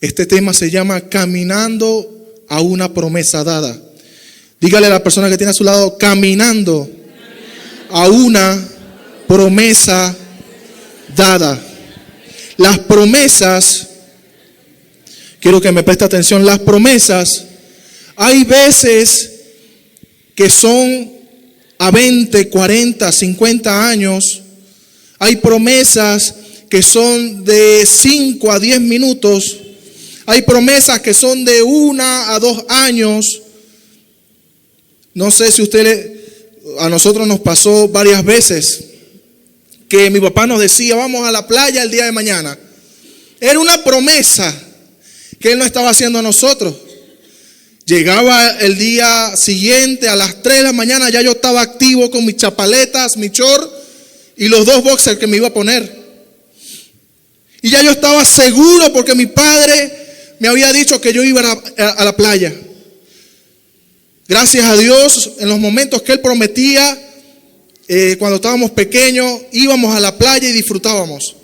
Este tema se llama Caminando a una promesa dada. Dígale a la persona que tiene a su lado, caminando a una promesa dada. Las promesas, quiero que me preste atención, las promesas, hay veces que son a 20, 40, 50 años. Hay promesas que son de 5 a 10 minutos. Hay promesas que son de 1 a 2 años. No sé si a nosotros nos pasó varias veces que mi papá nos decía, vamos a la playa el día de mañana. Era una promesa que él no estaba haciendo a nosotros. Llegaba el día siguiente a las 3 de la mañana, ya yo estaba activo con mis chapaletas, mi short y los 2 boxers que me iba a poner. Y ya yo estaba seguro porque mi padre me había dicho que yo iba a la playa. Gracias a Dios, en los momentos que Él prometía, cuando estábamos pequeños, íbamos a la playa y disfrutábamos.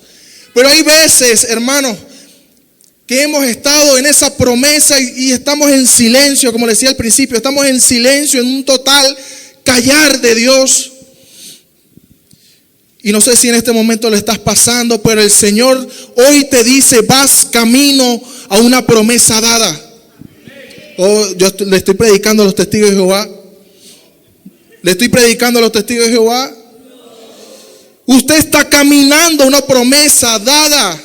Pero hay veces, hermanos, que hemos estado en esa promesa y estamos en silencio, como le decía al principio, estamos en silencio, en un total callar de Dios. Y no sé si en este momento lo estás pasando, pero el Señor hoy te dice, vas camino a una promesa dada. Yo le estoy predicando a los testigos de Jehová. ¿Le estoy predicando a los testigos de Jehová? Usted está caminando a una promesa dada.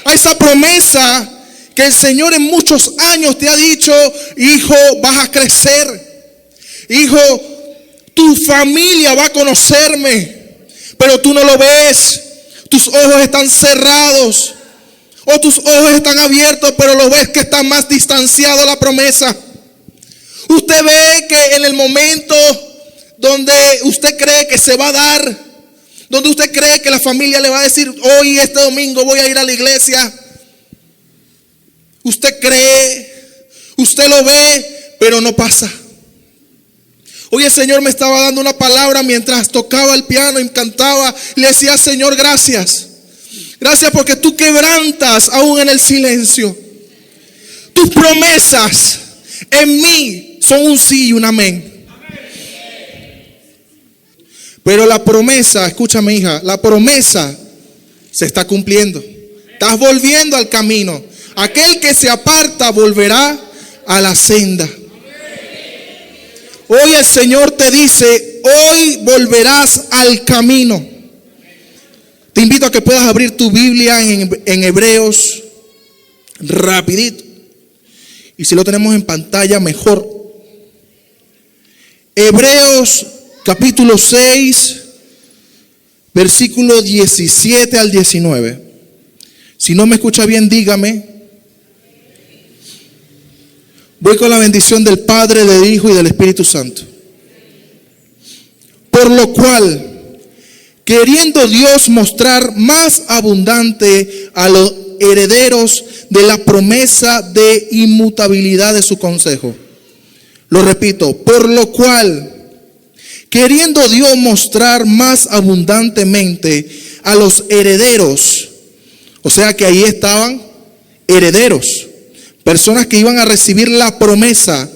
A esa promesa que el Señor en muchos años te ha dicho, hijo, vas a crecer. Hijo, tu familia va a conocerme, pero tú no lo ves. Tus ojos están cerrados. O tus ojos están abiertos, pero lo ves que está más distanciado la promesa. Usted ve que en el momento donde usted cree que se va a dar, donde usted cree que la familia le va a decir, hoy este domingo voy a ir a la iglesia. Usted cree, usted lo ve, pero no pasa. Hoy el Señor me estaba dando una palabra mientras tocaba el piano y cantaba. Le decía, Señor, gracias. Gracias porque tú quebrantas aún en el silencio. Tus promesas en mí son un sí y un amén. Pero la promesa, escúchame hija, la promesa se está cumpliendo. Estás volviendo al camino. Aquel que se aparta volverá a la senda. Hoy el Señor te dice, hoy volverás al camino. Te invito a que puedas abrir tu Biblia en Hebreos rapidito. Y si lo tenemos en pantalla, mejor. Hebreos capítulo 6, versículo 17 al 19. Si no me escucha bien, dígame. Voy con la bendición del Padre, del Hijo y del Espíritu Santo. Por lo cual, queriendo Dios mostrar más abundante a los herederos de la promesa de inmutabilidad de su consejo. Lo repito, por lo cual, queriendo Dios mostrar más abundantemente a los herederos, o sea que ahí estaban herederos, personas que iban a recibir la promesa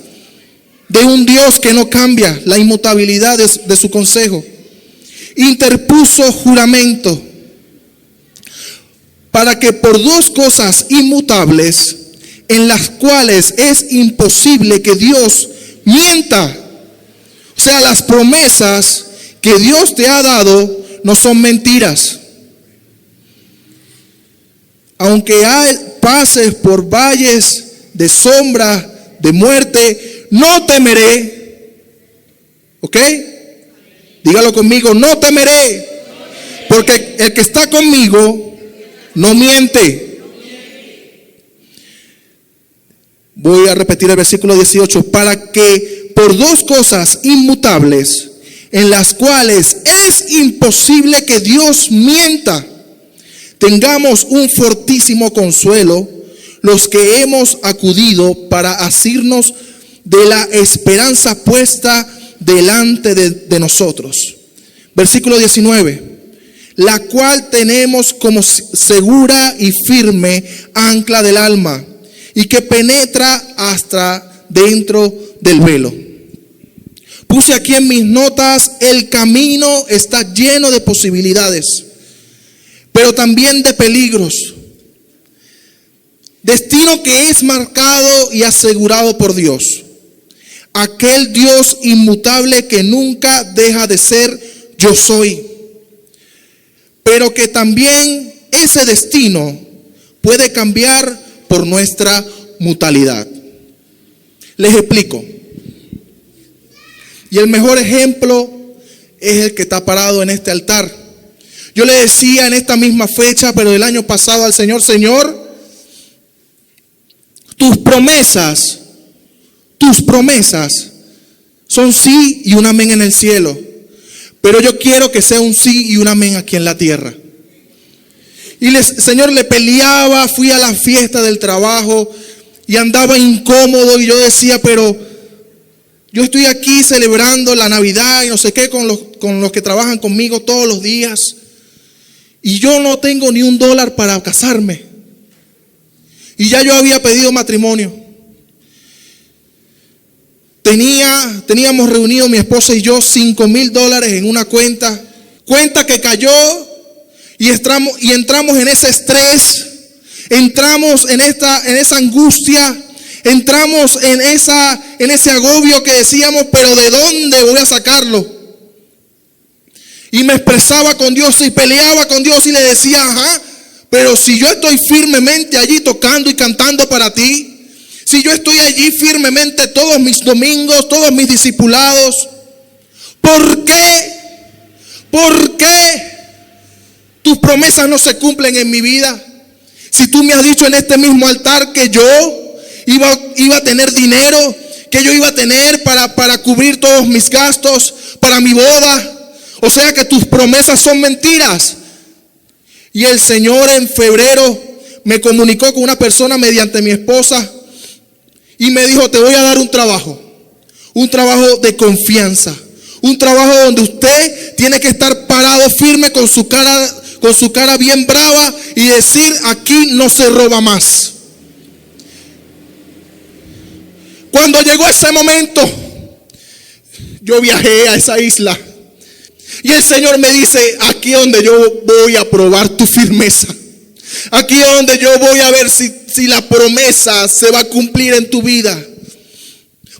de un Dios que no cambia, la inmutabilidad de su consejo. Interpuso juramento para que por 2 cosas inmutables, en las cuales es imposible que Dios mienta. O sea, las promesas que Dios te ha dado no son mentiras. Aunque pases por valles de sombra, de muerte, no temeré. ¿Ok? Dígalo conmigo, no temeré, porque el que está conmigo no miente. Voy a repetir el versículo 18, para que por 2 cosas inmutables, en las cuales es imposible que Dios mienta, tengamos un fortísimo consuelo, los que hemos acudido para asirnos de la esperanza puesta delante de nosotros. Versículo 19. la cual tenemos como segura y firme ancla del alma, y que penetra hasta dentro del velo. Puse aquí en mis notas: el camino está lleno de posibilidades, pero también de peligros. Destino que es marcado y asegurado por Dios, aquel Dios inmutable que nunca deja de ser yo soy, pero que también ese destino puede cambiar por nuestra mutalidad. Les explico. Y el mejor ejemplo es el que está parado en este altar. Yo le decía en esta misma fecha, pero el año pasado, al Señor: Señor, tus promesas son sí y un amén en el cielo, pero yo quiero que sea un sí y un amén aquí en la tierra. Y Señor, le peleaba, fui a la fiesta del trabajo y andaba incómodo, y yo decía: pero yo estoy aquí celebrando la Navidad y no sé qué con los que trabajan conmigo todos los días, y yo no tengo ni $1 para casarme. Y ya yo había pedido matrimonio. Teníamos reunido mi esposa y yo $5,000 en una cuenta que cayó, y entramos en ese estrés, entramos en esa angustia, entramos en ese agobio que decíamos: pero ¿de dónde voy a sacarlo? Y me expresaba con Dios y peleaba con Dios y le decía: pero si yo estoy firmemente allí tocando y cantando para ti, si yo estoy allí firmemente todos mis domingos, todos mis discipulados, ¿por qué tus promesas no se cumplen en mi vida? Si tú me has dicho en este mismo altar que yo iba a tener dinero, que yo iba a tener para cubrir todos mis gastos, para mi boda, o sea que tus promesas son mentiras. Y el Señor en febrero me comunicó con una persona mediante mi esposa y me dijo: te voy a dar un trabajo de confianza, un trabajo donde usted tiene que estar parado firme con su cara bien brava y decir: aquí no se roba más. Cuando llegó ese momento, yo viajé a esa isla. Y el Señor me dice: aquí es donde yo voy a probar tu firmeza. Aquí es donde yo voy a ver si la promesa se va a cumplir en tu vida.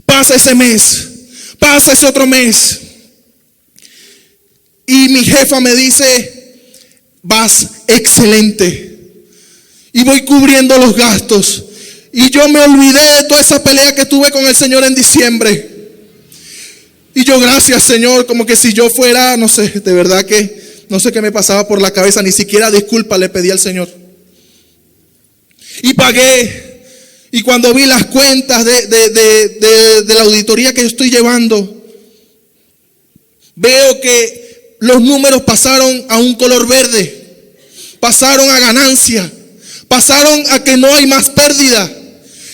Pasa ese mes, pasa ese otro mes, y mi jefa me dice: vas excelente. Y voy cubriendo los gastos. Y yo me olvidé de toda esa pelea que tuve con el Señor en diciembre. Y yo: gracias, Señor, como que si yo fuera, no sé, de verdad que no sé qué me pasaba por la cabeza, ni siquiera disculpa le pedí al Señor. Y pagué, y cuando vi las cuentas de la auditoría que yo estoy llevando, veo que los números pasaron a un color verde, pasaron a ganancia, pasaron a que no hay más pérdida.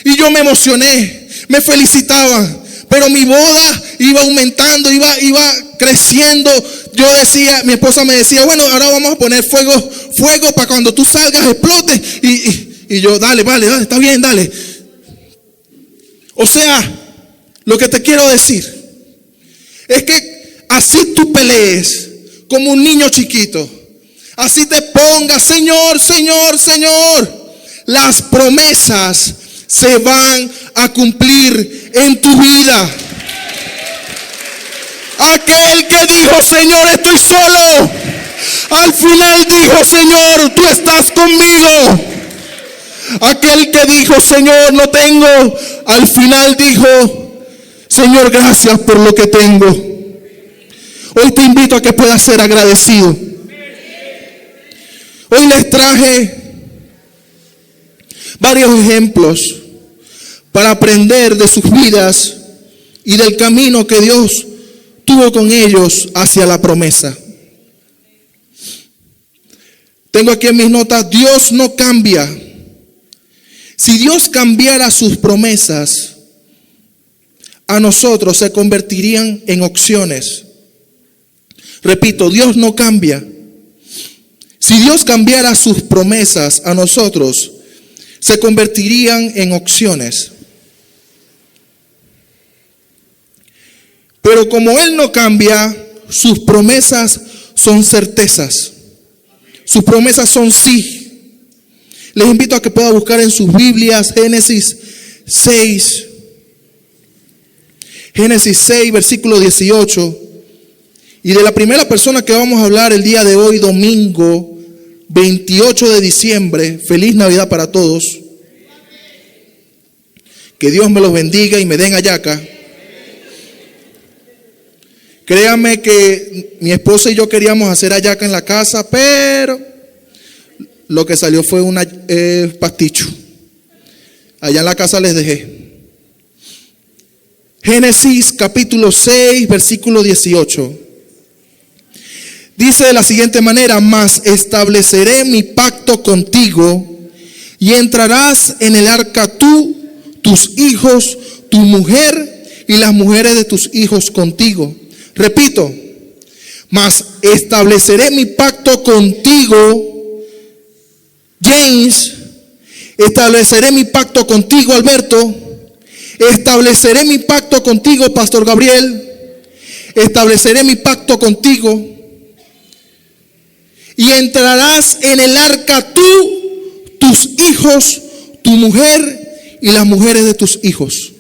Y yo me emocioné, me felicitaba. Pero mi boda iba aumentando, iba creciendo. Yo decía, mi esposa me decía: bueno, ahora vamos a poner fuego para cuando tú salgas explote. Y yo: dale, está bien, dale. O sea, lo que te quiero decir es que así tú pelees como un niño chiquito, así te pongas: Señor, Señor, Señor, las promesas se van a cumplir en tu vida. Aquel que dijo: Señor, estoy solo, al final dijo: Señor, tú estás conmigo. Aquel que dijo: Señor, no tengo, al final dijo: Señor, gracias por lo que tengo. Hoy te invito a que puedas ser agradecido. Hoy les traje varios ejemplos para aprender de sus vidas y del camino que Dios tuvo con ellos hacia la promesa. Tengo aquí en mis notas: Dios no cambia. Si Dios cambiara sus promesas, a nosotros se convertirían en opciones. Repito, Dios no cambia. Si Dios cambiara sus promesas a nosotros, se convertirían en opciones. Pero como Él no cambia, sus promesas son certezas. Sus promesas son sí. Les invito a que puedan buscar en sus Biblias Génesis 6. Génesis 6, versículo 18. Y de la primera persona que vamos a hablar el día de hoy, domingo 28 de diciembre. Feliz Navidad para todos. Que Dios me los bendiga y me den hallaca. Créanme que mi esposa y yo queríamos hacer hallaca en la casa, pero lo que salió fue un pasticho. Allá en la casa les dejé. Génesis capítulo 6, versículo 18. Dice de la siguiente manera: mas estableceré mi pacto contigo y entrarás en el arca tú, tus hijos, tu mujer y las mujeres de tus hijos contigo. Repito, mas estableceré mi pacto contigo, James. Estableceré mi pacto contigo, Alberto. Estableceré mi pacto contigo, Pastor Gabriel. Estableceré mi pacto contigo. Y entrarás en el arca tú, tus hijos, tu mujer y las mujeres de tus hijos.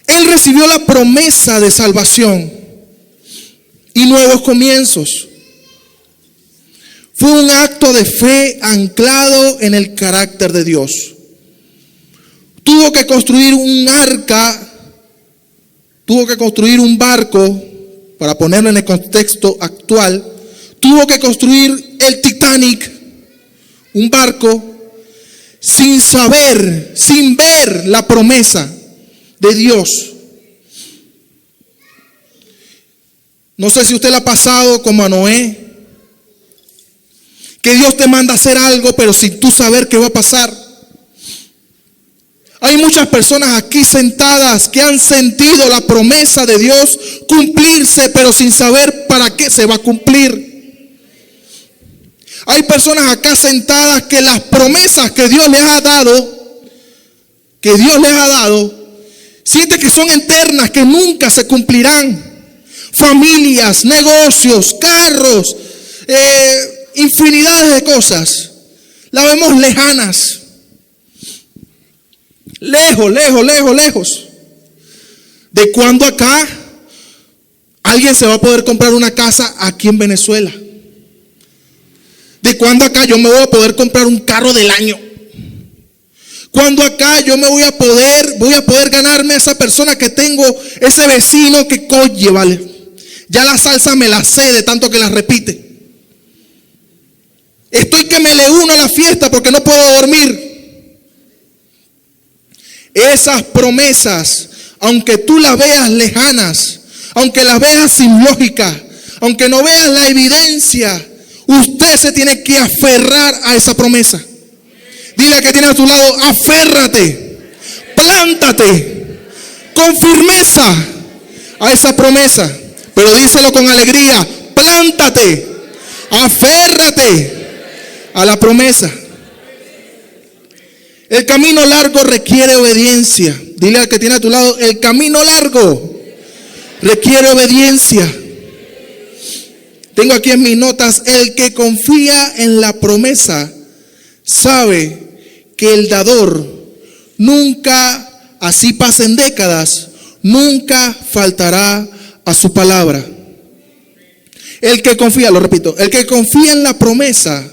Él recibió la promesa de salvación y nuevos comienzos. Fue un acto de fe anclado en el carácter de Dios. Tuvo que construir un arca, tuvo que construir un barco, para ponerlo en el contexto actual. Tuvo que construir el Titanic, un barco, sin saber, sin ver la promesa de Dios. No sé si usted le ha pasado como a Noé, que Dios te manda a hacer algo, pero sin tú saber qué va a pasar. Hay muchas personas aquí sentadas que han sentido la promesa de Dios cumplirse, pero sin saber para qué se va a cumplir. Hay personas acá sentadas que las promesas que Dios les ha dado, sienten que son eternas, que nunca se cumplirán. Familias, negocios, carros, infinidades de cosas. Las vemos lejanas. Lejos. ¿De cuándo acá alguien se va a poder comprar una casa aquí en Venezuela? ¿De cuándo acá yo me voy a poder comprar un carro del año? ¿Cuándo acá yo me voy a poder ganarme a esa persona que tengo, ese vecino que coye, vale? Ya la salsa me la sé de tanto que la repite. Estoy que me le uno a la fiesta porque no puedo dormir. Esas promesas, aunque tú las veas lejanas, aunque las veas sin lógica, aunque no veas la evidencia, usted se tiene que aferrar a esa promesa. Dile al que tiene a tu lado: aférrate, plántate con firmeza a esa promesa. Pero díselo con alegría: plántate, aférrate a la promesa. El camino largo requiere obediencia. Dile al que tiene a tu lado: el camino largo requiere obediencia. Tengo aquí en mis notas: el que confía en la promesa sabe que el dador nunca, así pasen décadas, nunca faltará a su palabra. El que confía, lo repito, el que confía en la promesa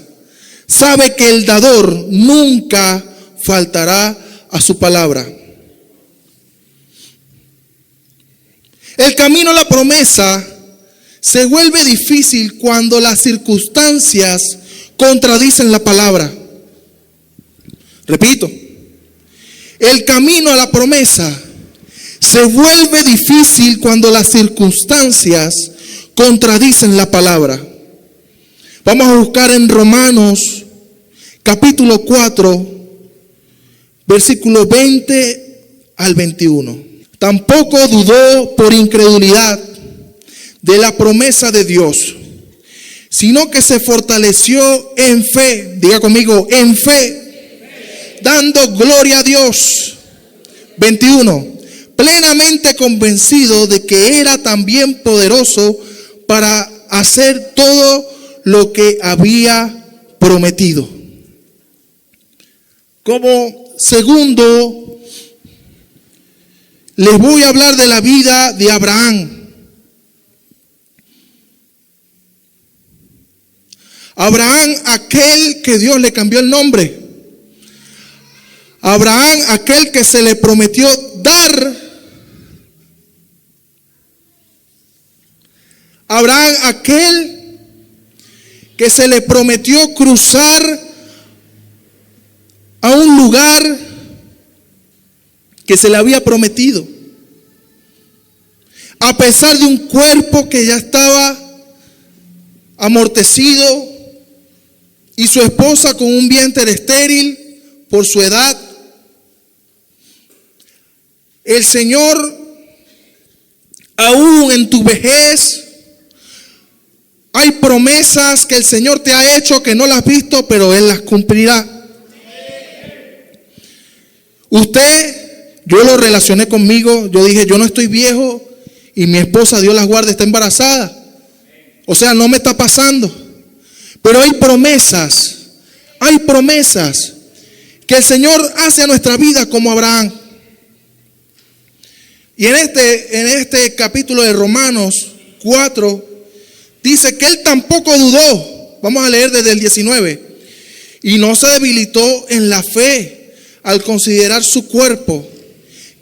sabe que el dador nunca faltará a su palabra. El camino a la promesa se vuelve difícil cuando las circunstancias contradicen la palabra. Repito, el camino a la promesa se vuelve difícil cuando las circunstancias contradicen la palabra. Vamos a buscar en Romanos capítulo 4, versículo 20 al 21. Tampoco dudó por incredulidad de la promesa de Dios, sino que se fortaleció en fe. Diga conmigo, en fe, dando gloria a Dios. 21. Plenamente convencido de que era también poderoso para hacer todo lo que había prometido. Como segundo, les voy a hablar de la vida de Abraham. Abraham, aquel que Dios le cambió el nombre. Abraham, aquel que se le prometió dar. Abraham, aquel que se le prometió cruzar a un lugar que se le había prometido. A pesar de un cuerpo que ya estaba amortecido y su esposa con un vientre estéril por su edad, el Señor, aún en tu vejez, hay promesas que el Señor te ha hecho que no las has visto, pero Él las cumplirá. Usted, yo lo relacioné conmigo, yo dije, yo no estoy viejo y mi esposa, Dios las guarde, está embarazada. O sea, no me está pasando. Pero hay promesas que el Señor hace a nuestra vida como Abraham. Y en este capítulo de Romanos 4, dice que él tampoco dudó. Vamos a leer desde el 19. Y no se debilitó en la fe al considerar su cuerpo,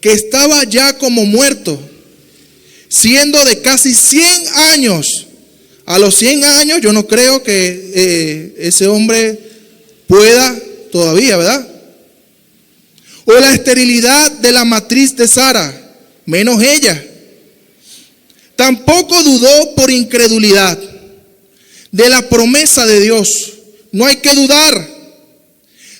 que estaba ya como muerto, siendo de casi 100 años. A los 100 años yo no creo que ese hombre pueda todavía, ¿verdad? O la esterilidad de la matriz de Sara, menos ella. Tampoco dudó por incredulidad de la promesa de Dios. No hay que dudar,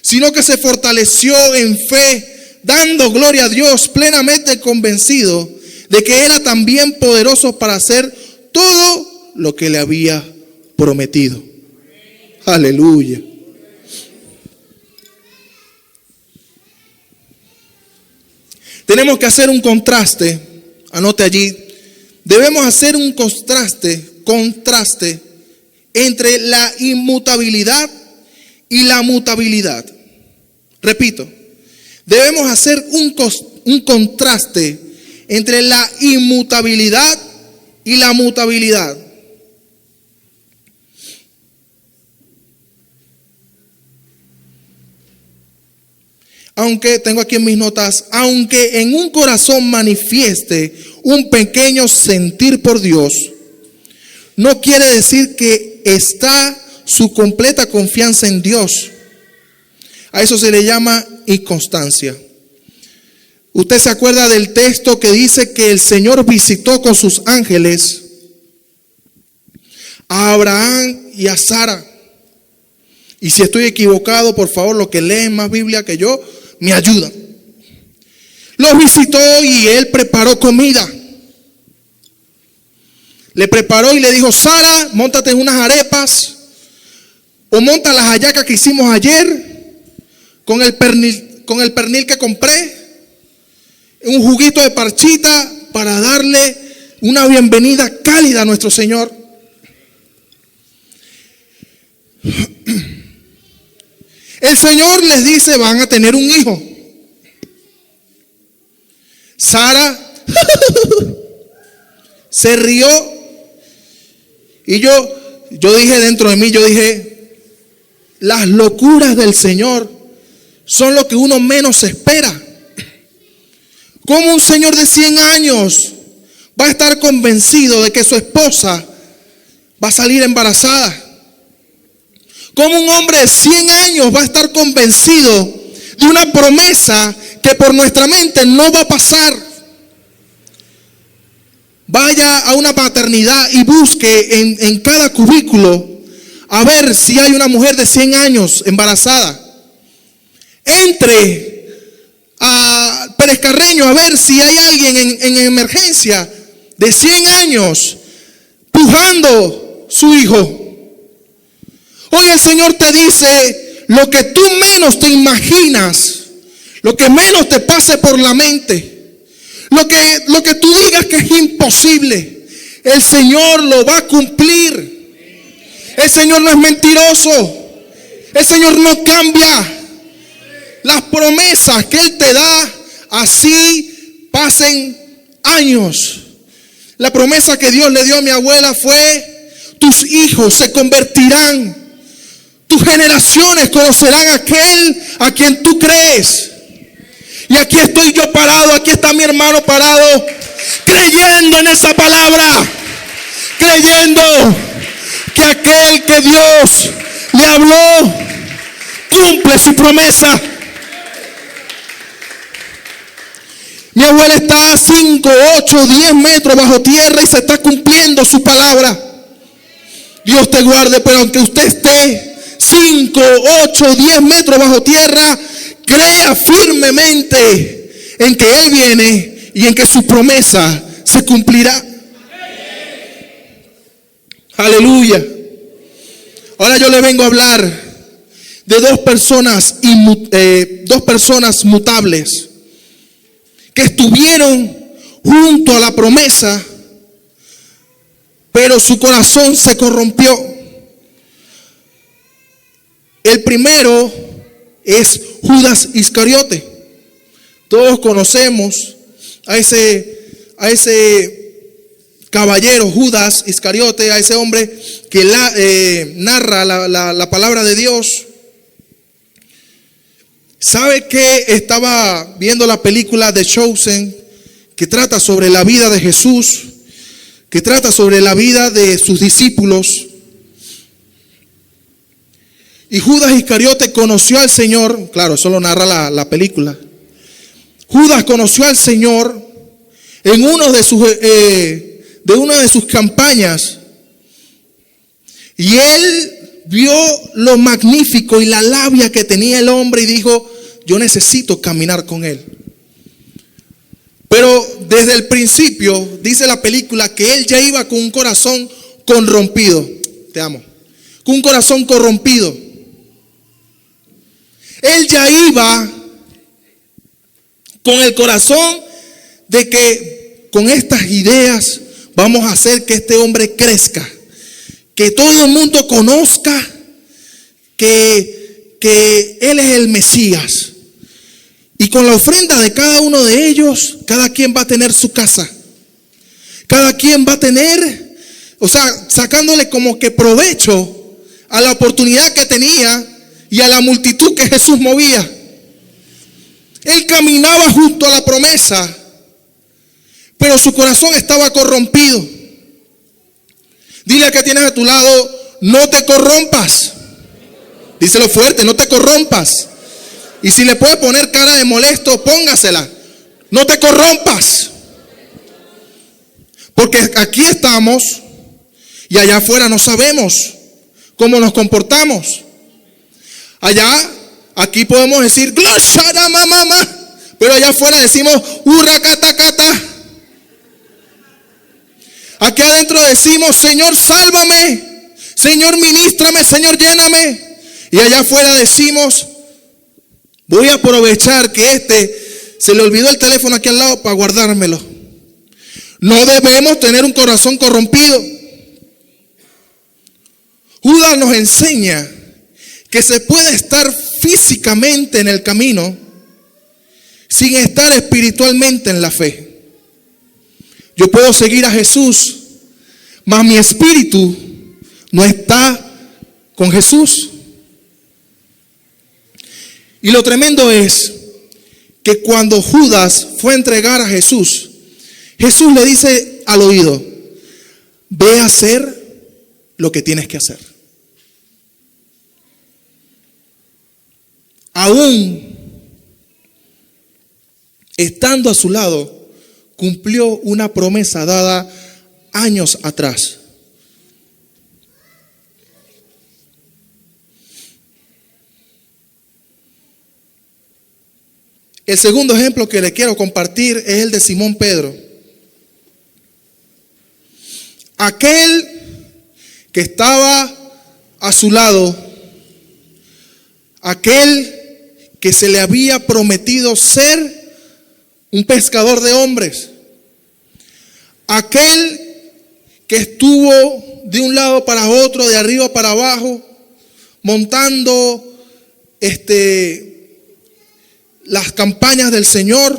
sino que se fortaleció en fe, dando gloria a Dios, plenamente convencido de que era también poderoso para hacer todo lo que le había prometido. Aleluya. Tenemos que hacer un contraste, anote allí. Debemos hacer un contraste entre la inmutabilidad y la mutabilidad. Repito, debemos hacer un contraste entre la inmutabilidad y la mutabilidad. Aunque, tengo aquí en mis notas, aunque en un corazón manifieste un pequeño sentir por Dios, no quiere decir que está su completa confianza en Dios. A eso se le llama inconstancia. Usted se acuerda del texto que dice que el Señor visitó con sus ángeles a Abraham y a Sara. Y si estoy equivocado, por favor, los que leen más Biblia que yo, me ayudan. Los visitó y él preparó comida. Le preparó y le dijo: Sara, móntate en unas arepas, o monta las hallacas que hicimos ayer, con el pernil que compré, un juguito de parchita, para darle una bienvenida cálida a nuestro Señor. El Señor les dice: van a tener un hijo. Sara se rió. Y yo dije dentro de mí, las locuras del Señor son lo que uno menos espera. ¿Cómo un señor de 100 años va a estar convencido de que su esposa va a salir embarazada? ¿Cómo un hombre de 100 años va a estar convencido de una promesa que por nuestra mente no va a pasar? Vaya a una paternidad y busque en cada cubículo a ver si hay una mujer de 100 años embarazada. Entre a Pérez Carreño a ver si hay alguien en emergencia de 100 años pujando su hijo. Hoy el Señor te dice lo que tú menos te imaginas, lo que menos te pase por la mente, lo que tú digas que es imposible, el Señor lo va a cumplir. El Señor no es mentiroso. El Señor no cambia. Las promesas que Él te da, así pasen años. La promesa que Dios le dio a mi abuela fue: tus hijos se convertirán, tus generaciones conocerán a aquel a quien tú crees. Y aquí estoy yo parado, aquí está mi hermano parado, creyendo en esa palabra, creyendo que aquel que Dios le habló cumple su promesa. Mi abuela está a 5, 8, 10 metros bajo tierra y se está cumpliendo su palabra. Dios te guarde, pero aunque usted esté 5, 8, 10 metros bajo tierra, crea firmemente en que Él viene y en que su promesa se cumplirá. Aleluya. Ahora yo le vengo a hablar de dos personas mutables que estuvieron junto a la promesa, pero su corazón se corrompió. El primero es Judas Iscariote. Todos conocemos a ese caballero Judas Iscariote, a ese hombre que narra la palabra de Dios. ¿Sabe que estaba viendo la película The Chosen, que trata sobre la vida de Jesús, que trata sobre la vida de sus discípulos? Y Judas Iscariote conoció al Señor. Claro, eso lo narra la película. Judas conoció al Señor en una de sus campañas. Y él vio lo magnífico y la labia que tenía el hombre y dijo: yo necesito caminar con él. Pero desde el principio, dice la película, que él ya iba con un corazón corrompido. Te amo. Con un corazón corrompido. Él ya iba con el corazón de que con estas ideas vamos a hacer que este hombre crezca, que todo el mundo conozca que Él es el Mesías. Y con la ofrenda de cada uno de ellos, cada quien va a tener su casa. Cada quien va a tener, sacándole como que provecho a la oportunidad que tenía y a la multitud que Jesús movía. Él caminaba junto a la promesa, pero su corazón estaba corrompido. Dile a que tienes a tu lado: no te corrompas. Díselo fuerte: no te corrompas. Y si le puede poner cara de molesto, póngasela: no te corrompas. Porque aquí estamos y allá afuera no sabemos cómo nos comportamos. Aquí podemos decir gloshara mamá, pero allá afuera decimos hurracatacata. Aquí adentro decimos: Señor, sálvame, Señor, ministrame, Señor, lléname. Y allá afuera decimos: voy a aprovechar que se le olvidó el teléfono aquí al lado para guardármelo. No debemos tener un corazón corrompido. Judas nos enseña que se puede estar físicamente en el camino sin estar espiritualmente en la fe. Yo puedo seguir a Jesús, mas mi espíritu no está con Jesús. Y lo tremendo es que cuando Judas fue a entregar a Jesús, Jesús le dice al oído: ve a hacer lo que tienes que hacer. Aún estando a su lado, cumplió una promesa dada años atrás. El segundo ejemplo que le quiero compartir es el de Simón Pedro. Aquel que estaba a su lado aquel que se le había prometido ser un pescador de hombres. Aquel que estuvo de un lado para otro, de arriba para abajo, montando las campañas del Señor.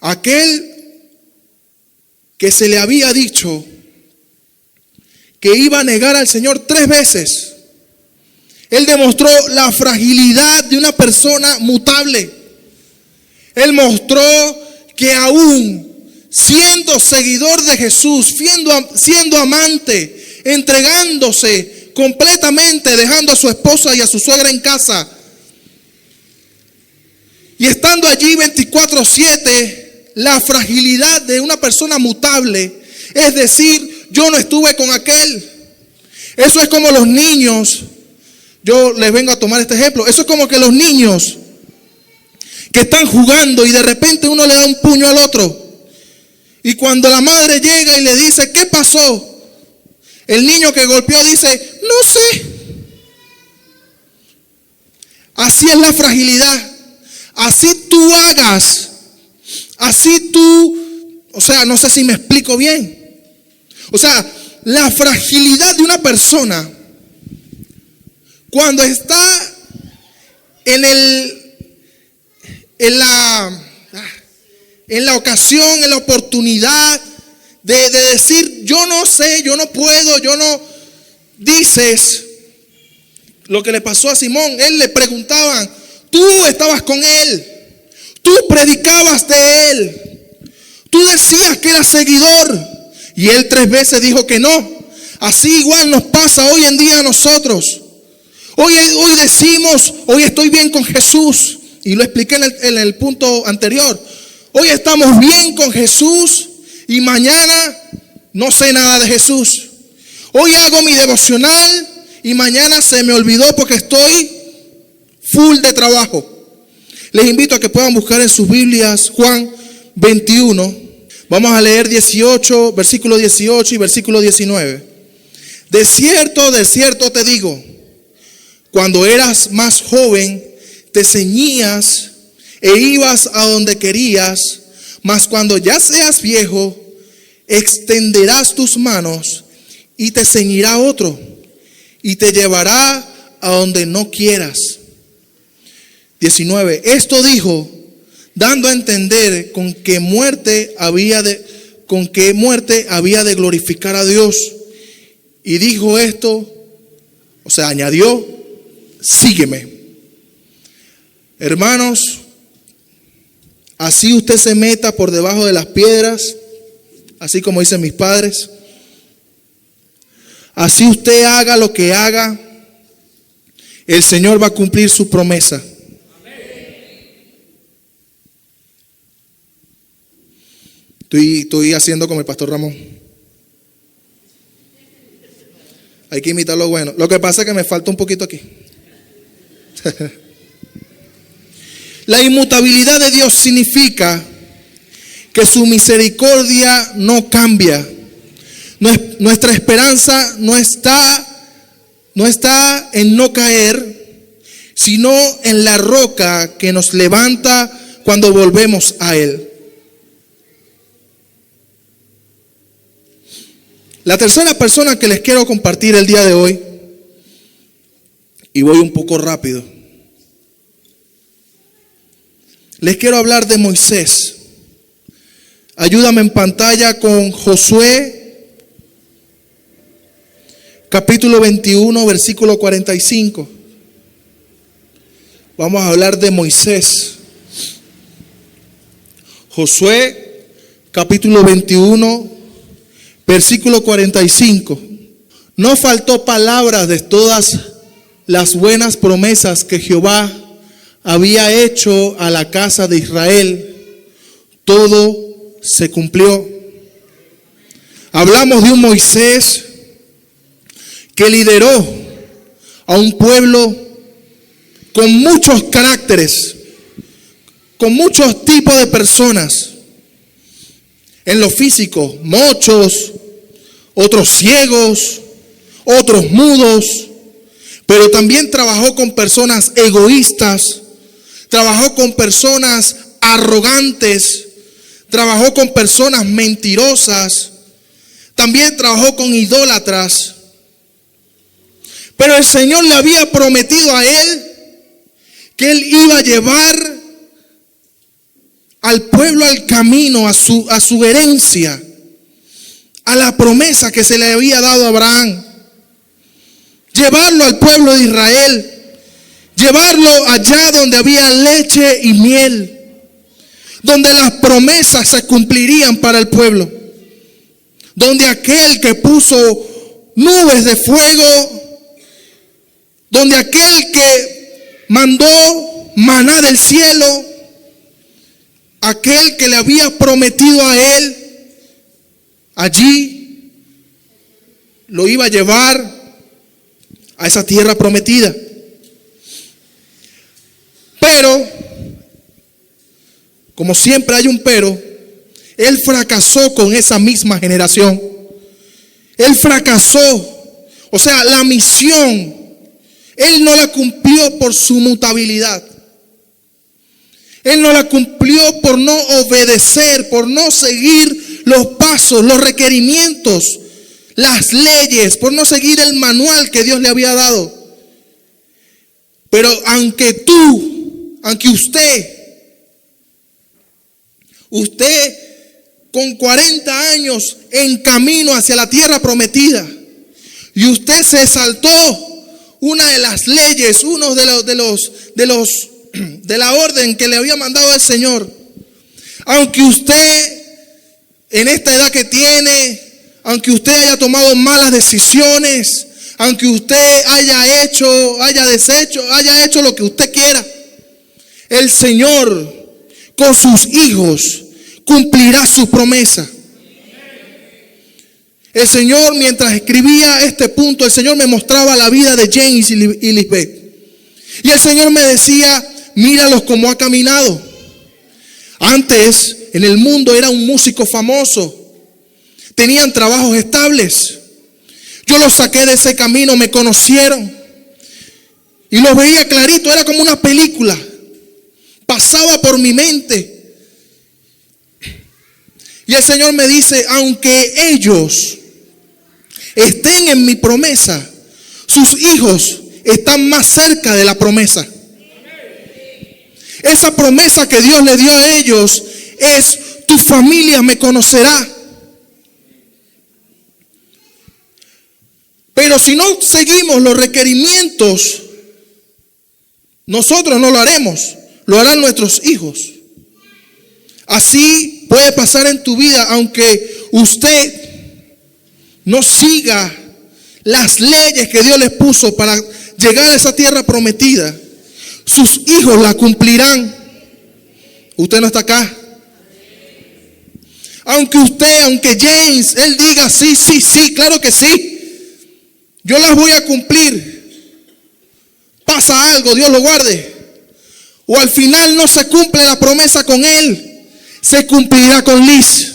Aquel que se le había dicho que iba a negar al Señor 3 veces. Él demostró la fragilidad de una persona mutable. Él mostró que aún siendo seguidor de Jesús, siendo amante, entregándose completamente, dejando a su esposa y a su suegra en casa, y estando allí 24/7, la fragilidad de una persona mutable, es decir, yo no estuve con aquel. Eso es como los niños. Yo les vengo a tomar este ejemplo. Eso es como que los niños que están jugando y de repente uno le da un puño al otro. Y cuando la madre llega y le dice, ¿qué pasó? El niño que golpeó dice, no sé. Así es la fragilidad. Así tú hagas. Así tú, no sé si me explico bien. La fragilidad de una persona cuando está en la ocasión, en la oportunidad de decir, yo no sé, yo no puedo, yo no, dices lo que le pasó a Simón. Él le preguntaban, tú estabas con él, tú predicabas de él, tú decías que eras seguidor, y él 3 veces dijo que no. Así igual nos pasa hoy en día a nosotros. Hoy decimos, hoy estoy bien con Jesús, y lo expliqué en el punto anterior. Hoy estamos bien con Jesús y mañana no sé nada de Jesús. Hoy hago mi devocional y mañana se me olvidó porque estoy full de trabajo. Les invito a que puedan buscar en sus Biblias Juan 21. Vamos a leer 18, versículo 18 y versículo 19. De cierto te digo, cuando eras más joven, te ceñías e ibas a donde querías, mas cuando ya seas viejo, extenderás tus manos y te ceñirá otro y te llevará a donde no quieras. 19. Esto dijo, dando a entender con qué muerte había de glorificar a Dios. Y dijo esto, añadió, sígueme. Hermanos, así usted se meta por debajo de las piedras, así como dicen mis padres. Así usted haga lo que haga, el Señor va a cumplir su promesa. Estoy haciendo como el pastor Ramón. Hay que imitar lo bueno. Lo que pasa es que me falta un poquito aquí. La inmutabilidad de Dios significa que su misericordia no cambia. Nuestra esperanza no está en no caer, sino en la roca que nos levanta cuando volvemos a Él. La tercera persona que les quiero compartir el día de hoy, y voy un poco rápido, les quiero hablar de Moisés. Ayúdame en pantalla con Josué, capítulo 21, versículo 45. Vamos a hablar de Moisés. Josué, capítulo 21, versículo 45. No faltó palabras de todas las buenas promesas que Jehová había hecho a la casa de Israel. Todo se cumplió. Hablamos de un Moisés que lideró a un pueblo con muchos caracteres, con muchos tipos de personas. En lo físico, muchos, otros ciegos, otros mudos, pero también trabajó con personas egoístas, trabajó con personas arrogantes, trabajó con personas mentirosas, también trabajó con idólatras. Pero el Señor le había prometido a él que él iba a llevar al pueblo al camino, a su herencia, a la promesa que se le había dado a Abraham. Llevarlo al pueblo de Israel, llevarlo allá donde había leche y miel, donde las promesas se cumplirían para el pueblo, donde aquel que puso nubes de fuego, donde aquel que mandó maná del cielo, aquel que le había prometido a él, allí lo iba a llevar a esa tierra prometida. Pero, como siempre hay un pero, él fracasó con esa misma generación. Él fracasó. O sea, la misión, él no la cumplió por su mutabilidad. Él no la cumplió por no obedecer, por no seguir los pasos, los requerimientos, las leyes, por no seguir el manual que Dios le había dado. Pero aunque usted con 40 años en camino hacia la tierra prometida, y usted se saltó una de las leyes, uno de la orden que le había mandado el Señor, aunque usted en esta edad que tiene, aunque usted haya tomado malas decisiones, aunque usted haya hecho lo que usted quiera, el Señor con sus hijos cumplirá su promesa. El Señor, mientras escribía este punto, el Señor me mostraba la vida de James y Lisbeth. Y el Señor me decía, míralos cómo ha caminado. Antes en el mundo era un músico famoso, tenían trabajos estables. Yo los saqué de ese camino, me conocieron y los veía clarito, era como una película, pasaba por mi mente. Y el Señor me dice, aunque ellos estén en mi promesa, sus hijos están más cerca de la promesa. Esa promesa que Dios le dio a ellos es: tu familia me conocerá. Pero si no seguimos los requerimientos, nosotros no lo haremos, lo harán nuestros hijos. Así puede pasar en tu vida, aunque usted no siga las leyes que Dios les puso para llegar a esa tierra prometida, sus hijos la cumplirán. Usted no está acá. Aunque James, él diga sí, claro que sí, yo las voy a cumplir. Pasa algo, Dios lo guarde. O al final no se cumple la promesa con él, se cumplirá con Liz.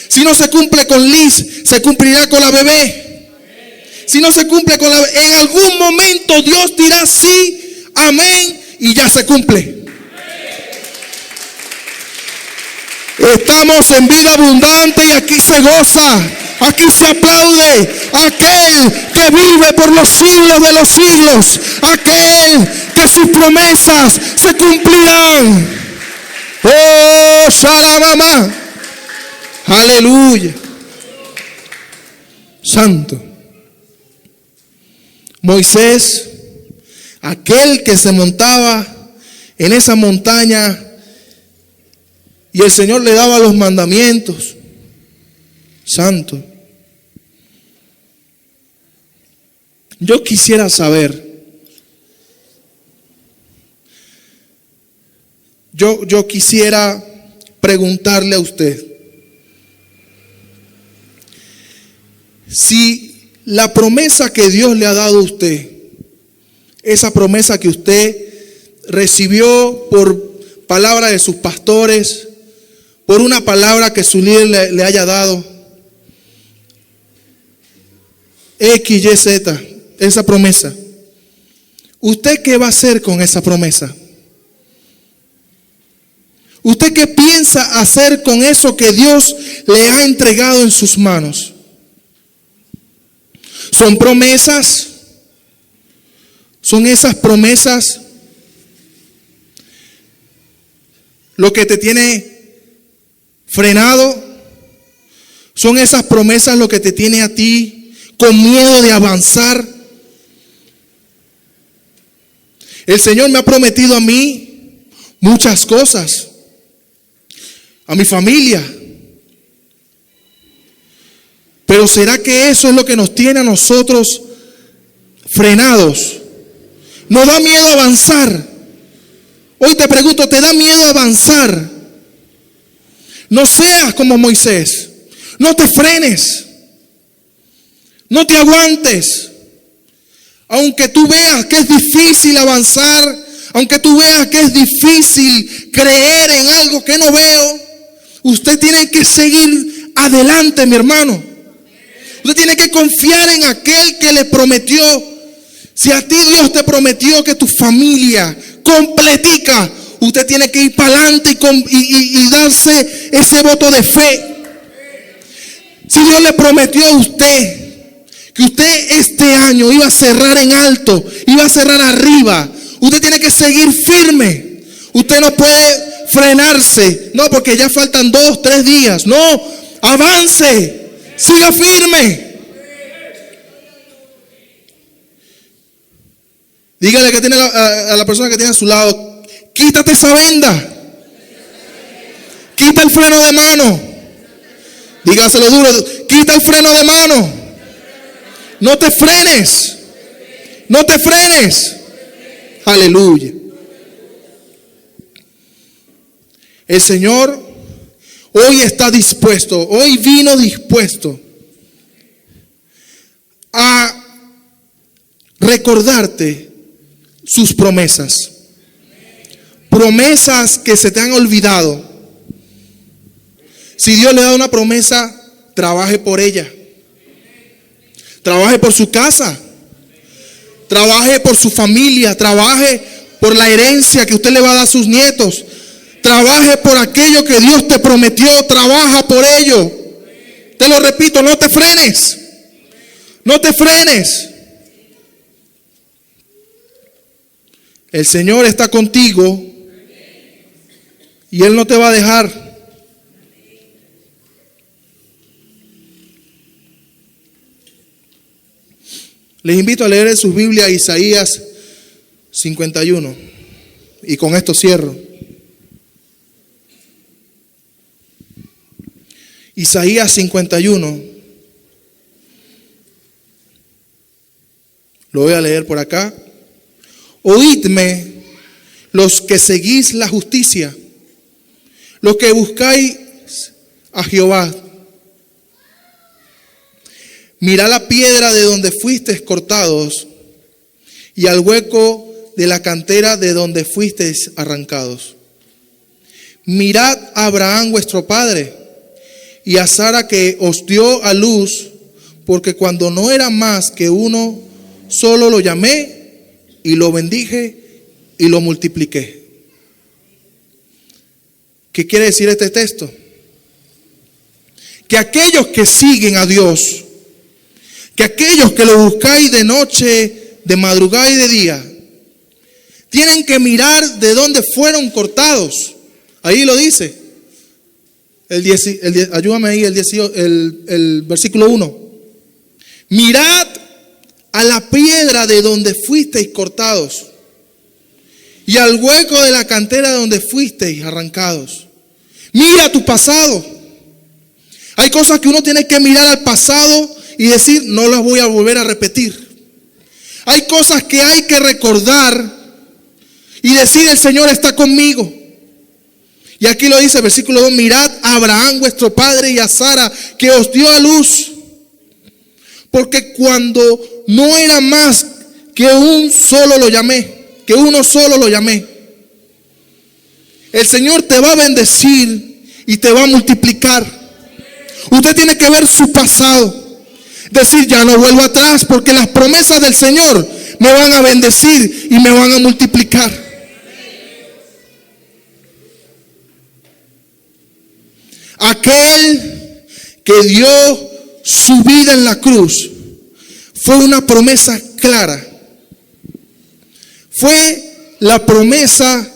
Si no se cumple con Liz, se cumplirá con la bebé. Si no se cumple con en algún momento Dios dirá sí, amén, y ya se cumple. Estamos en vida abundante y aquí se goza, aquí se aplaude aquel que vive por los siglos de los siglos, aquel que sus promesas se cumplirán. Oh, Shalamama, aleluya, santo. Moisés, aquel que se montaba en esa montaña y el Señor le daba los mandamientos. Santo. Yo quisiera saber, yo quisiera preguntarle a usted, si la promesa que Dios le ha dado a usted, esa promesa que usted recibió por palabra de sus pastores, por una palabra que su líder le haya dado, X, Y, Z, esa promesa, ¿Usted qué va a hacer con esa promesa? ¿Usted qué piensa hacer con eso que Dios le ha entregado en sus manos? ¿Son promesas? ¿Son esas promesas lo que te tiene frenado? ¿Son esas promesas lo que te tiene a ti con miedo de avanzar? El Señor me ha prometido a mí muchas cosas, a mi familia. Pero ¿será que eso es lo que nos tiene a nosotros frenados? ¿Nos da miedo avanzar? Hoy te pregunto, ¿te da miedo avanzar? No seas como Moisés. No te frenes. No te aguantes. Aunque tú veas que es difícil avanzar, aunque tú veas que es difícil creer en algo que no veo, usted tiene que seguir adelante, mi hermano. Usted tiene que confiar en aquel que le prometió. Si a ti Dios te prometió que tu familia completica, usted tiene que ir para adelante y darse ese voto de fe. Si Dios le prometió a usted que usted este año iba a cerrar en alto, iba a cerrar arriba, usted tiene que seguir firme. Usted no puede frenarse, no, porque ya faltan 2, 3 días. No, avance, siga firme. Dígale que tiene a la persona que tiene a su lado, quítate esa venda, quita el freno de mano. Dígaselo duro, quita el freno de mano. No te frenes. No te frenes. Aleluya. El Señor hoy está dispuesto, hoy vino dispuesto a recordarte sus promesas. Promesas que se te han olvidado. Si Dios le da una promesa, trabaje por ella. Trabaje por su casa. Trabaje por su familia. Trabaje por la herencia que usted le va a dar a sus nietos. Trabaje por aquello que Dios te prometió. Trabaja por ello. Te lo repito, no te frenes. No te frenes. El Señor está contigo y Él no te va a dejar. Les invito a leer en sus Biblias Isaías 51. Y con esto cierro. Isaías 51. Lo voy a leer por acá. Oídme los que seguís la justicia, los que buscáis a Jehová. Mirad la piedra de donde fuisteis cortados y al hueco de la cantera de donde fuisteis arrancados. Mirad a Abraham vuestro padre y a Sara que os dio a luz, porque cuando no era más que uno, solo lo llamé y lo bendije y lo multipliqué. ¿Qué quiere decir este texto? Que aquellos que siguen a Dios, que aquellos que lo buscáis de noche, de madrugada y de día, tienen que mirar de dónde fueron cortados. Ahí lo dice. Ayúdame ahí el versículo 1. Mirad a la piedra de donde fuisteis cortados y al hueco de la cantera de donde fuisteis arrancados. Mira tu pasado. Hay cosas que uno tiene que mirar al pasado y decir, no las voy a volver a repetir. Hay cosas que hay que recordar y decir, el Señor está conmigo. Y aquí lo dice, versículo 2, mirad a Abraham vuestro padre y a Sara que os dio a luz. Porque cuando no era más que uno solo lo llamé. El Señor te va a bendecir y te va a multiplicar. Usted tiene que ver su pasado. Decir, ya no vuelvo atrás, porque las promesas del Señor me van a bendecir y me van a multiplicar. Aquel que dio su vida en la cruz fue una promesa clara. Fue la promesa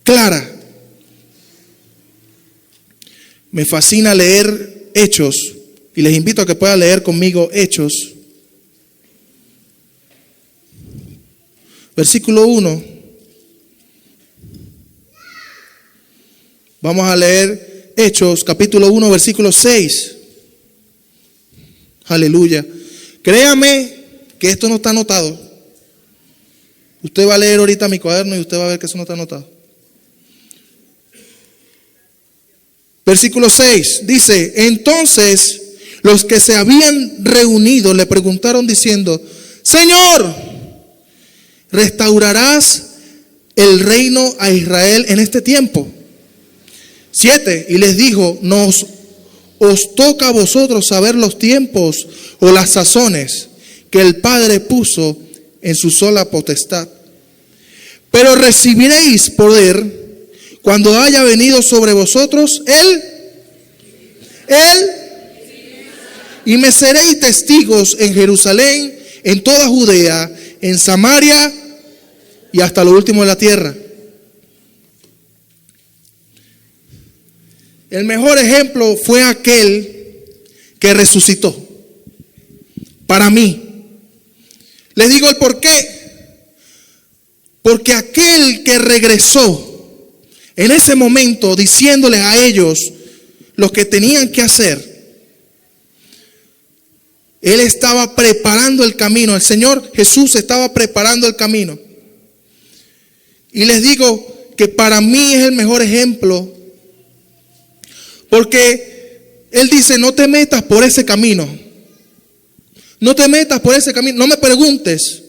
clara. Me fascina leer Hechos y les invito a que puedan leer conmigo Hechos. Versículo 1. Vamos a leer Hechos, capítulo 1, versículo 6. Aleluya. Créame que esto no está anotado. Usted va a leer ahorita mi cuaderno y usted va a ver que eso no está anotado. Versículo 6 dice: entonces los que se habían reunido le preguntaron diciendo: Señor, ¿restaurarás el reino a Israel en este tiempo? 7. Y les dijo: os toca a vosotros saber los tiempos o las sazones que el Padre puso en su sola potestad. Pero recibiréis poder cuando haya venido sobre vosotros Él, y me seréis testigos en Jerusalén, en toda Judea, en Samaria y hasta lo último de la tierra. El mejor ejemplo fue aquel que resucitó. Para mí. Les digo el por qué. Porque aquel que regresó en ese momento diciéndoles a ellos lo que tenían que hacer, Él estaba preparando el camino. El Señor Jesús estaba preparando el camino. Y les digo que para mí es el mejor ejemplo, porque Él dice: no te metas por ese camino. No te metas por ese camino. No me preguntes,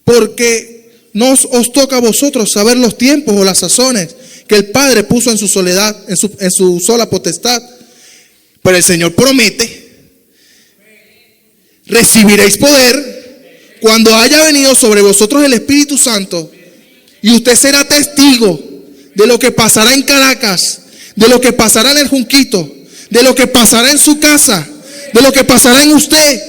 porque no os toca a vosotros saber los tiempos o las sazones que el Padre puso en su soledad, en su sola potestad. Pero el Señor promete: recibiréis poder cuando haya venido sobre vosotros el Espíritu Santo, y usted será testigo de lo que pasará en Caracas, de lo que pasará en el Junquito, de lo que pasará en su casa, de lo que pasará en usted.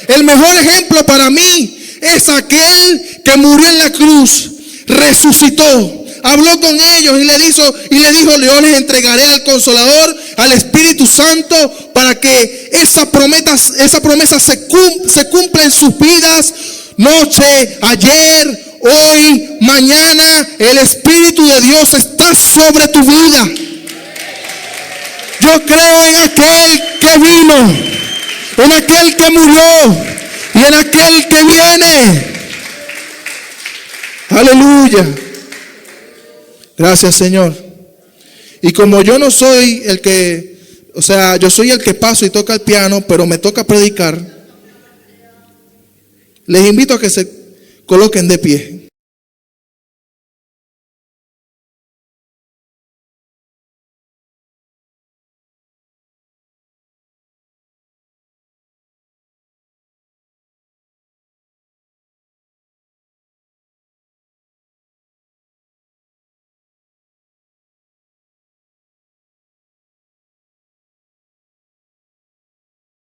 El mejor ejemplo para mí es aquel que murió en la cruz, resucitó, habló con ellos y le dijo: yo les entregaré al Consolador, al Espíritu Santo, para que esa promesa se cumpla en sus vidas. Noche, ayer, hoy, mañana, el Espíritu de Dios está sobre tu vida. Yo creo en aquel que vino, en aquel que murió y en aquel que viene. Aleluya. Gracias, Señor. Y como yo no soy el que, yo soy el que paso y toca el piano, pero me toca predicar, les invito a que se coloquen de pie.